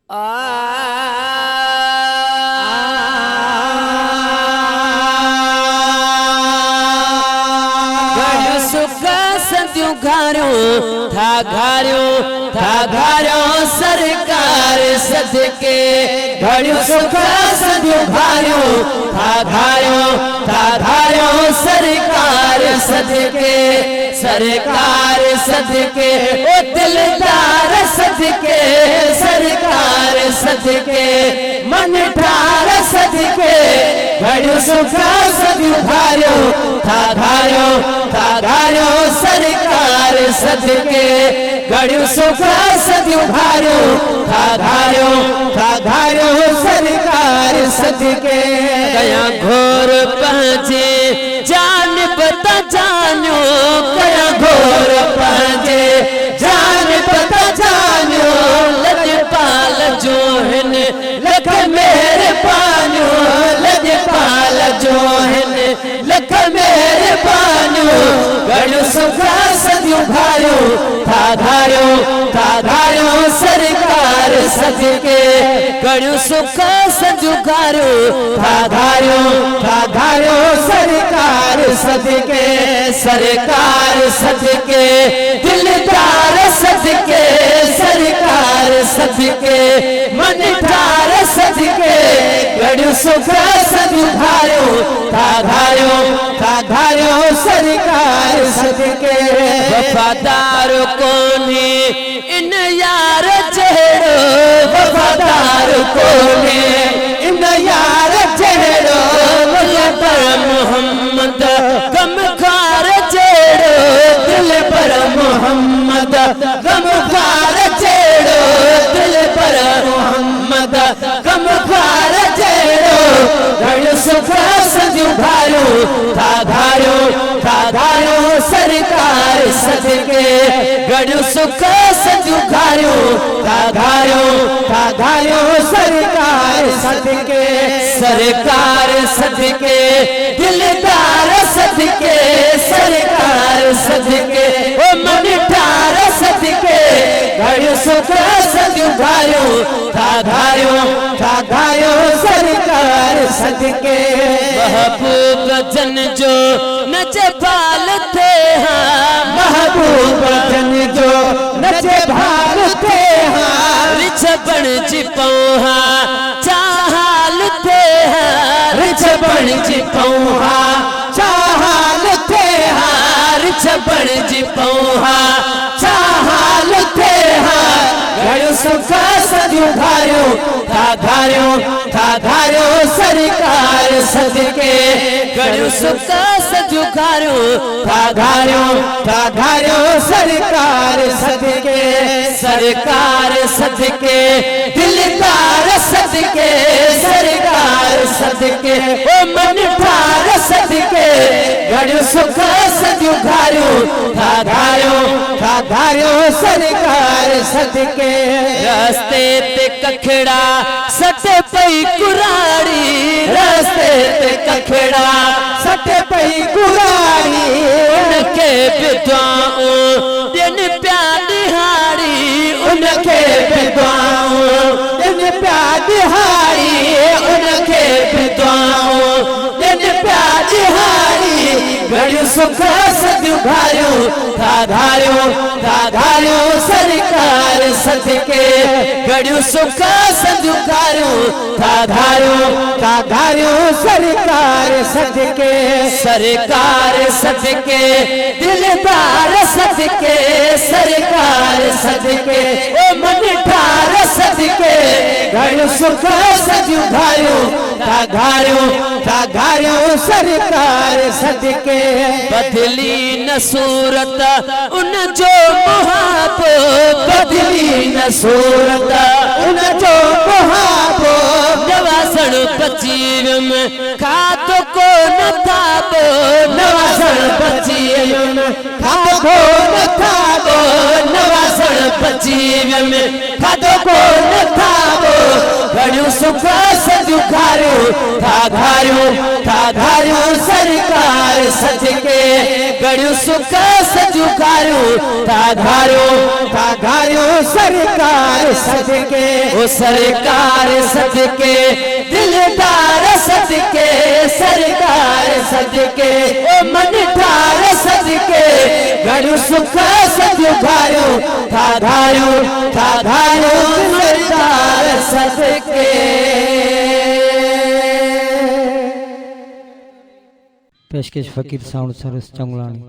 घारियो सरकार सदके घड़ियों सुख सदियों घारियो सरकार सदके ओ दिलदार सदके सरकार सदके मन ठार सदके घड़ियों सुख सदियों घारियो सरकार सदके घड़ियों सुख सदियों घारियो सरकार सदके गया घोर पहुंचे जान पता जानो गया घोर पहुंचे जान पता जानो लजपाल जो हिन लख मेरे पानो लजपाल जो हिन लख मेरे पानो घड़ियों सुख सदियों घारियो सरकार सदके घड़ियों सुख सदियों घारियो सरकार सदके दिलदार सदके सरकार सदके मन ठार सदके घड़ियों सुख सदियों घारियो सरकार सदके वफादार कोनी इन यार चेहरो वफादार कोनी इन यार चेहरो पर मोहम्मद गम खार चेहरो दिल पर मोहम्मद गम खार चेहरो दिल पर मोहम्मद गम खार चेहरो घड़ियों सुख सदियों घारियो सरकार सदके घड़ियों सुख सदियों घारियो सरकार सदके दिलदार सदके सरकार सदके ओ मन ठार सदके घड़ियों सुख सदियों घारियो सरकार सदके महबूब जन जो नचे भाल थे महबूब जन जो नचे भाल थे रिछ बण चिपौहा चाहाल थे रिछ बण चिपौहा चाहाल थे रिछ बण चिपौहा चाहाल थे घड़ियों सुख सदियों घारियो सरकार सदके घड़ियों सुख सदियों घारियो सरकार सदके दिलदार सदके सरकार सदके ओ मन ठार सदके घड़ियों सुख सदियों घारियो सरकार सदके रास्ते ते कखड़ा सटे पई कुराड़ी रास्ते ते कखड़ा सटे पई कुराड़ी उनके विद्वाओं दिन प्यार दिहाड़ी उनके विद्वाओं दिन प्यार दिहाड़ी उनके विद्वाओं दिन प्यार दिहाड़ी घड़ियों सुख सदियों घारियो सरकार सदके घड़ियों सुख सदियों घारियो सरकार सदके दिलदार सदके सरकार सदके ओ मन ठार सदके घड़ियों सुख सदियों घारियो सरकार सदके बदली न सूरत उन जो मुहाबो बदली न सूरत उन जो मुहाबो नवासण पचीव में खातो को न थाबो नवासण पचीव में खातो को न थाबो नवासण पचीव में खातो को न थाबो घड़ियों सुख सदियों सजुखारियो था घारियो सरकार सदके गड़ियो सुख सजुखारियो था घारियो सरकार सदके ओ सरकार सदके दिलदार सदके सरकार सदके ओ मन ठार सदके गड़ियो सुख सजुखारियो था घारियो सरकार सदके। पेशकश फकीर साउंड सर्विस चंगलानी।